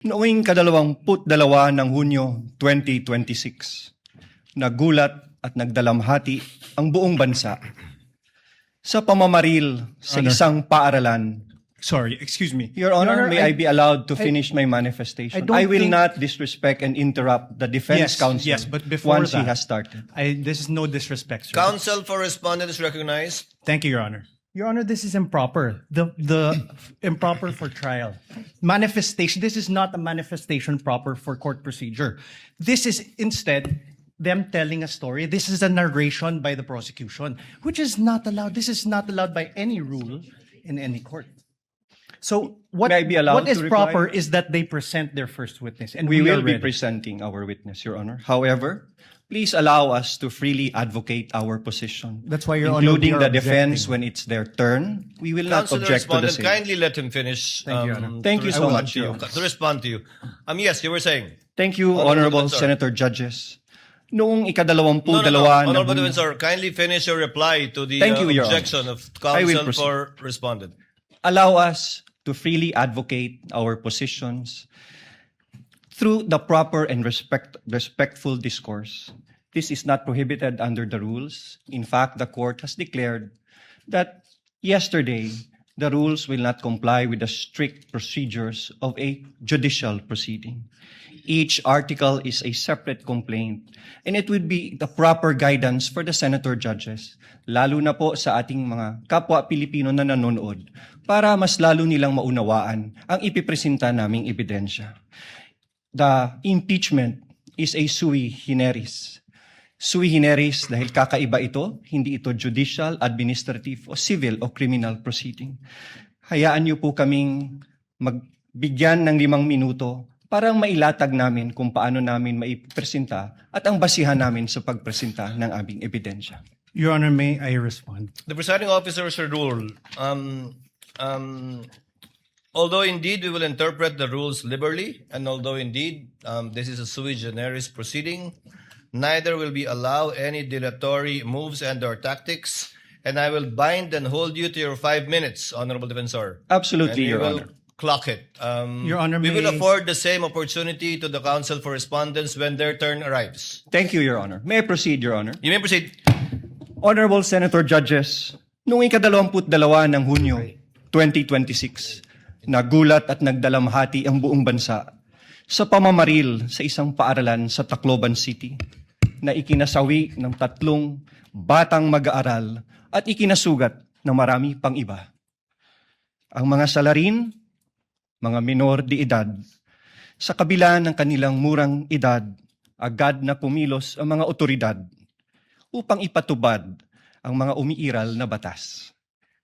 Noong 22 ng Hunyo 2026, nagulat at nagdalamhati ang buong bansa sa pamamaril sa Honor. isang paaralan. Sorry, excuse me. Your Honor, may I be allowed to finish my I manifestation? don't I will think- not disrespect and interrupt the defense counsel Yes, but before once he that, has started. This is no disrespect, sir. Counsel for respondent is recognized. Thank you, Your Honor. Your Honor, this is improper. The improper for trial. Manifestation. This is not a manifestation proper for court procedure. This is instead them telling a story. This is a narration by the prosecution, which is not allowed. This is not allowed by any rule in any court. So what, May I be allowed what is to reply? proper is that they present their first witness, and We we will are be ready. presenting our witness, Your Honor. However, please allow us to freely advocate our position. That's why, Your Honor, including we the are defense objecting. when it's their turn. We will not Counsel object to the respondent, same. kindly let him finish. Thank you, Your Honor. Thank you so respond much, to Your To respond to you. Yes, you were saying. Thank you, Honorable Honorable Defensor. Senator Judges. Noong ikadalawampu No, dalawa ng Honorable Hunyo- Defensor, kindly finish your reply to the Thank you, Your Honor. objection of I will counsel proceed. for respondent. allow us to freely advocate our positions through the proper and respectful discourse. This is not prohibited under the rules. In fact, the court has declared that yesterday, the rules will not comply with the strict procedures of a judicial proceeding. Each article is a separate complaint, and it would be the proper guidance for the senator judges, lalo na po sa ating mga kapwa Pilipino na nanonood, para mas lalo nilang maunawaan ang ipipresenta naming ebidensya. The impeachment is a sui generis. Sui generis dahil kakaiba ito, hindi ito judicial, administrative, o civil o criminal proceeding. Hayaan niyo po kaming magbigyan ng 5 minuto para mailatag namin kung paano namin maipresenta at ang basihan namin sa pagpresenta ng aming ebidensya. Your Honor, may I respond? The presiding officer should rule. Although indeed we will interpret the rules liberally, and although indeed this is a sui generis proceeding, neither will we allow any dilatory moves and/or tactics, and I will bind and hold you to your 5 minutes, Honorable Defensor. Absolutely, And we Your will Honor. clock it. Your Honor, we will may- afford the same opportunity to the counsel for respondents when their turn arrives. Thank you, Your Honor. May I proceed, Your Honor? You may proceed. Honorable Senator Judges, noong 22 ng Hunyo 2026, nagulat at nagdalamhati ang buong bansa sa pamamaril sa isang paaralan sa Tacloban City na ikinasawi ng 3 batang mag-aaral at ikinasugat ng marami pang iba. Ang mga salarin, mga minor de edad, sa kabila ng kanilang murang edad, agad na kumilos ang mga otoridad upang ipatubad ang mga umiiral na batas.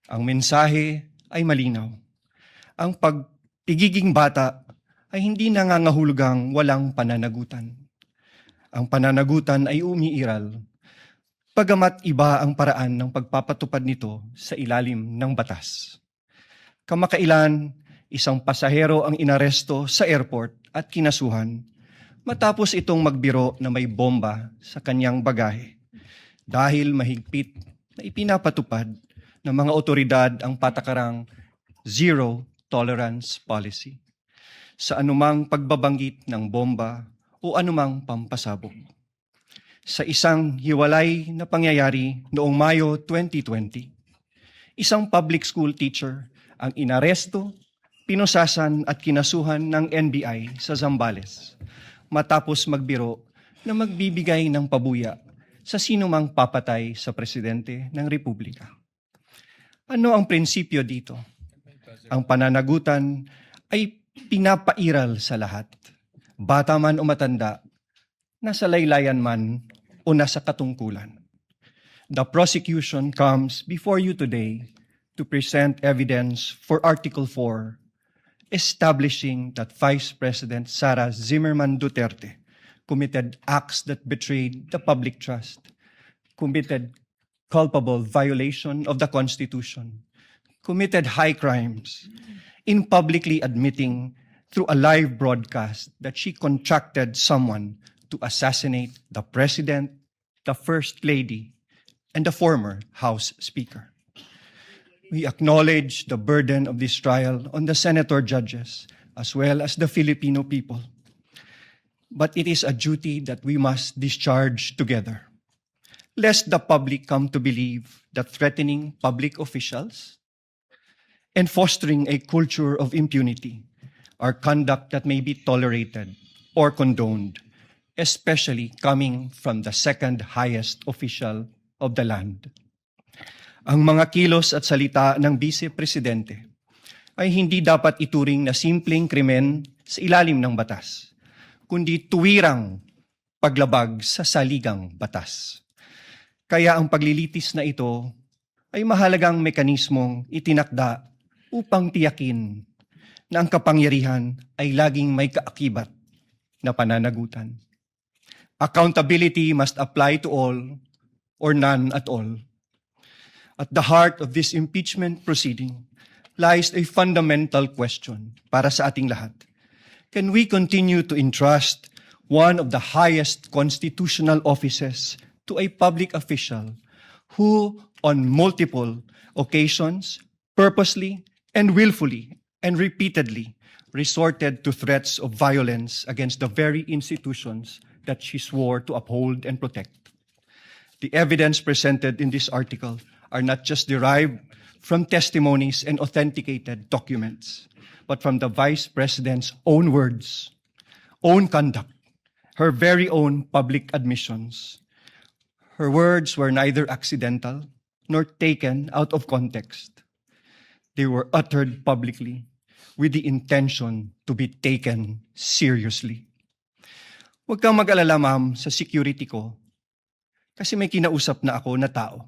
Ang mensahe ay malinaw. Ang pagpigiging bata ay hindi nangangahulugang walang pananagutan. Ang pananagutan ay umiiral, pagamat iba ang paraan ng pagpapatupad nito sa ilalim ng batas. Kamakailan, isang pasahero ang inaresto sa airport at kinasuhan matapos itong magbiro na may bomba sa kanyang bagahe dahil mahigpit na ipinapatupad ng mga otoridad ang patakarang zero tolerance policy sa anumang pagbabanggit ng bomba o anumang pampasabog. Sa isang hiwalay na pangyayari noong Mayo 2020, isang public school teacher ang inaresto, pinusasan at kinasuhan ng NBI sa Zambales matapos magbiro na magbibigay ng pabuya sa sinumang papatay sa presidente ng Republika. Ano ang prinsipyo dito? Ang pananagutan ay pinapairal sa lahat, bata man o matanda, nasa laylayan man o nasa katungkulan. The prosecution comes before you today to present evidence for Article 4, establishing that Vice President Sara Zimmerman Duterte committed acts that betrayed the public trust, committed culpable violation of the Constitution, committed high crimes in publicly admitting through a live broadcast that she contracted someone to assassinate the President, the First Lady, and the former House Speaker. We acknowledge the burden of this trial on the senator judges, as well as the Filipino people. But it is a duty that we must discharge together, lest the public come to believe that threatening public officials and fostering a culture of impunity are conduct that may be tolerated or condoned, especially coming from the second highest official of the land. Ang mga kilos at salita ng Vice Presidente ay hindi dapat ituring na simpleng krimen sa ilalim ng batas, kundi tuwirang paglabag sa saligang batas. Kaya ang paglilitis na ito ay mahalagang mekanismong itinakda upang tiyakin na ang kapangyarihan ay laging may kaakibat na pananagutan. Accountability must apply to all or none at all. At the heart of this impeachment proceeding lies a fundamental question para sa ating lahat. Can we continue to entrust one of the highest constitutional offices to a public official who, on multiple occasions, purposely and willfully and repeatedly resorted to threats of violence against the very institutions that she swore to uphold and protect? The evidence presented in this article are not just derived from testimonies and authenticated documents, but from the Vice President's own words, own conduct, her very own public admissions. Her words were neither accidental nor taken out of context. They were uttered publicly with the intention to be taken seriously. Huwag kang mag-alala, ma'am, sa security ko, kasi may kinausap na ako na tao.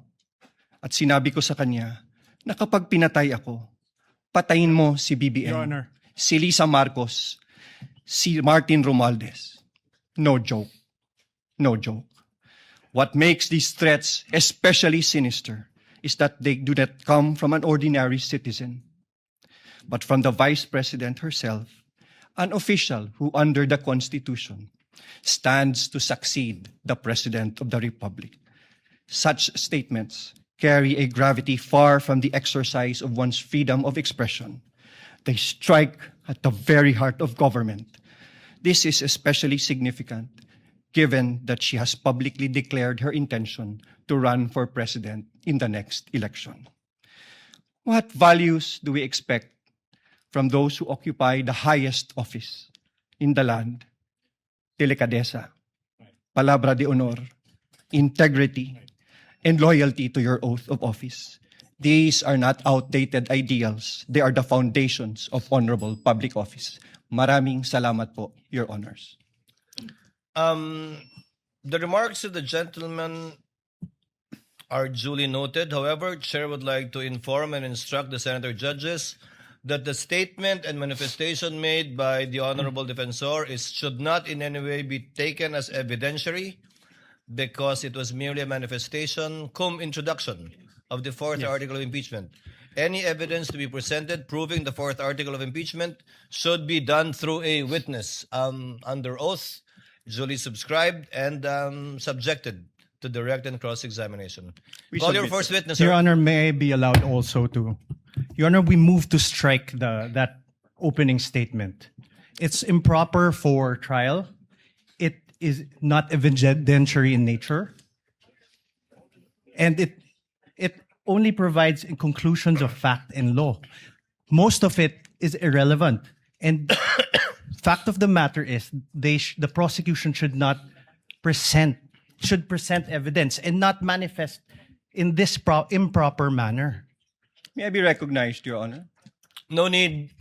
At sinabi ko sa kanya na kapag pinatay ako, patayin mo si BBM, Your Honor. si Lisa Marcos, si Martin Romualdez. No joke. No joke. What makes these threats especially sinister is that they do not come from an ordinary citizen, but from the Vice President herself, an official who under the Constitution stands to succeed the President of the Republic. Such statements carry a gravity far from the exercise of one's freedom of expression. They strike at the very heart of government. This is especially significant given that she has publicly declared her intention to run for president in the next election. What values do we expect from those who occupy the highest office in the land? Delicadeza, palabra de honor, integrity, and loyalty to your oath of office. These are not outdated ideals. They are the foundations of honorable public office. Maraming salamat po, Your Honors. The remarks of the gentleman are duly noted. However, Chair would like to inform and instruct the Senator Judges that the statement and manifestation made by the Honorable Defensor should not in any way be taken as evidentiary, because it was merely a manifestation cum introduction of the fourth article of impeachment. Any evidence to be presented proving the fourth article of impeachment should be done through a witness under oath, duly subscribed, and subjected to direct and cross-examination. We Call your submit, first witness, Your sir. Honor, may I be allowed also to... Your Honor, we move to strike that opening statement. It's improper for trial. It is not evidentiary in nature. And it only provides conclusions of fact and law. Most of it is irrelevant. And fact of the matter is the prosecution should present evidence and not manifest in this improper manner. May I be recognized, Your Honor? No need.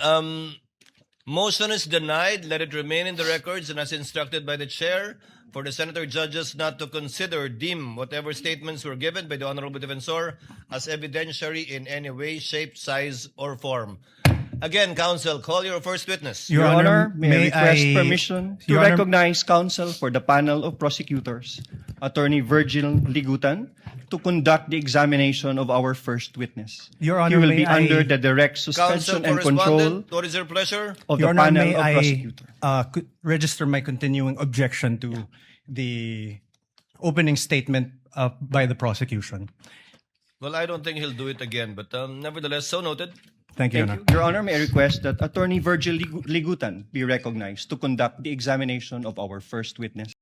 Motion is denied. Let it remain in the records and as instructed by the chair for the Senator Judges not to deem whatever statements were given by the Honorable Defensor as evidentiary in any way, shape, size, or form. Again, counsel, call your first witness. Your Honor, may I request I- permission to Your Honor- recognize counsel for the panel of prosecutors, Attorney Virgil Ligutan, to conduct the examination of our first witness. Your Honor, he will may be I- under the direct Counsel suspension and control correspondent, what is your pleasure? of Your the Honor, panel may of I prosecutors. register my continuing objection to the opening statement by the prosecution. Well, I don't think he'll do it again, but nevertheless, so noted. Thank you, Thank you. Your Honor, may I request that Attorney Virgil Ligutan be recognized to conduct the examination of our first witness.